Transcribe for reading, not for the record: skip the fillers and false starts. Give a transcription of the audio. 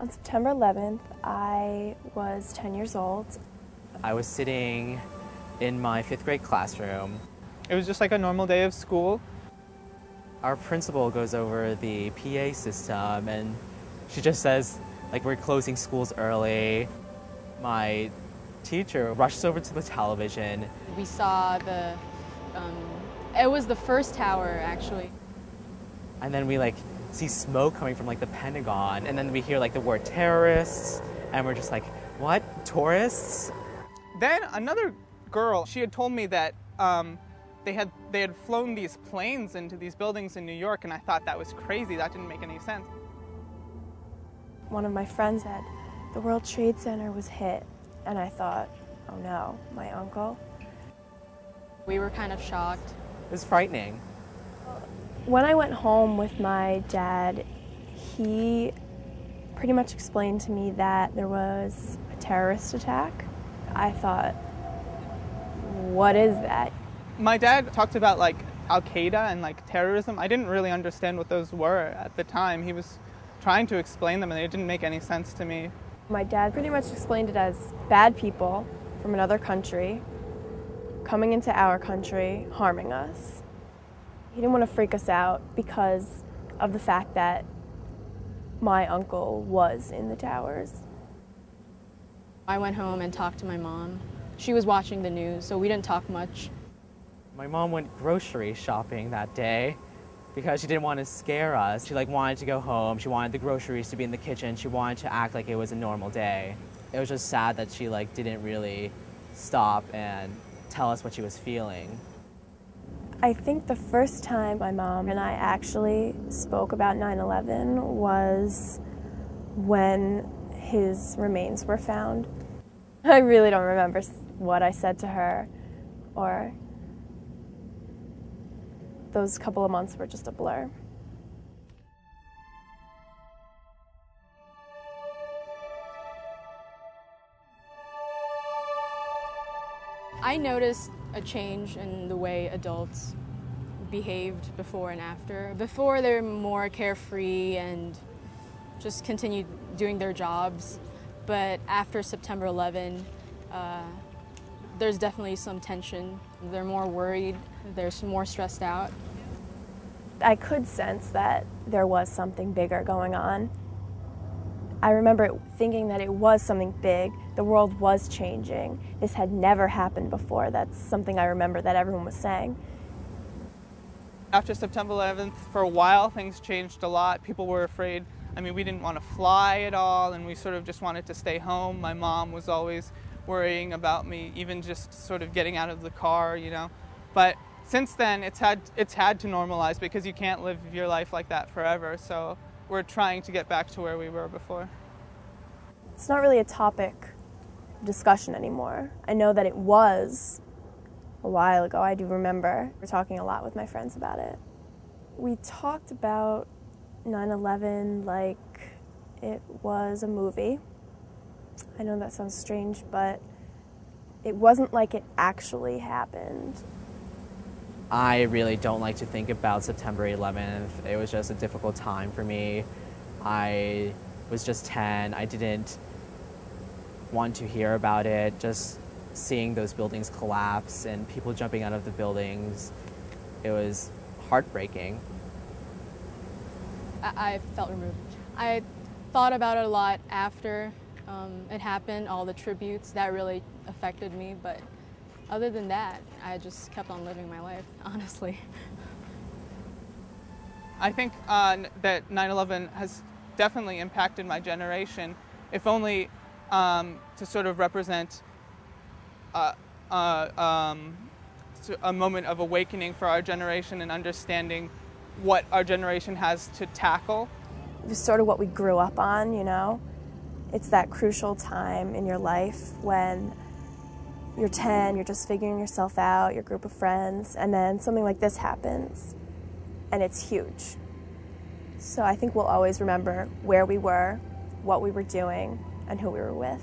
On September 11th, I was 10 years old. I was sitting in my 5th grade classroom. It was just like a normal day of school. Our principal goes over the PA system and she just says, like, we're closing schools early. My teacher rushes over to the television. We saw it was the first tower, actually. And then we see smoke coming from the Pentagon, and then we hear the word terrorists, and we're just like, what? Tourists? Then another girl, she had told me that they had flown these planes into these buildings in New York, and I thought that was crazy. That didn't make any sense. One of my friends said, the World Trade Center was hit. And I thought, oh no, my uncle? We were kind of shocked. It was frightening. When I went home with my dad, he pretty much explained to me that there was a terrorist attack. I thought, what is that? My dad talked about Al-Qaeda and terrorism. I didn't really understand what those were at the time. He was trying to explain them and it didn't make any sense to me. My dad pretty much explained it as bad people from another country coming into our country, harming us. He didn't want to freak us out because of the fact that my uncle was in the towers. I went home and talked to my mom. She was watching the news, so we didn't talk much. My mom went grocery shopping that day because she didn't want to scare us. She wanted to go home. She wanted the groceries to be in the kitchen. She wanted to act like it was a normal day. It was just sad that she didn't really stop and tell us what she was feeling. I think the first time my mom and I actually spoke about 9/11 was when his remains were found. I really don't remember what I said to her, or those couple of months were just a blur. I noticed a change in the way adults behaved before and after. Before, they were more carefree and just continued doing their jobs. But after September 11, there's definitely some tension. They're more worried, they're more stressed out. I could sense that there was something bigger going on. I remember thinking that it was something big. The world was changing. This had never happened before. That's something I remember that everyone was saying. After September 11th, for a while, things changed a lot. People were afraid. I mean, we didn't want to fly at all, and we sort of just wanted to stay home. My mom was always worrying about me, even just sort of getting out of the car, But since then, it's had to normalize because you can't live your life like that forever. So we're trying to get back to where we were before. It's not really a topic of discussion anymore. I know that it was a while ago. I do remember talking a lot with my friends about it. We talked about 9/11 like it was a movie. I know that sounds strange, but it wasn't like it actually happened. I really don't like to think about September 11th. It was just a difficult time for me. I was just 10. I didn't want to hear about it. Just seeing those buildings collapse and people jumping out of the buildings, it was heartbreaking. I felt removed. I thought about it a lot after it happened, all the tributes, that really affected me, but other than that, I just kept on living my life, honestly. I think that 9/11 has definitely impacted my generation, if only to sort of represent a moment of awakening for our generation and understanding what our generation has to tackle. It was sort of what we grew up on, It's that crucial time in your life when you're 10, you're just figuring yourself out, your group of friends, and then something like this happens, and it's huge. So I think we'll always remember where we were, what we were doing, and who we were with.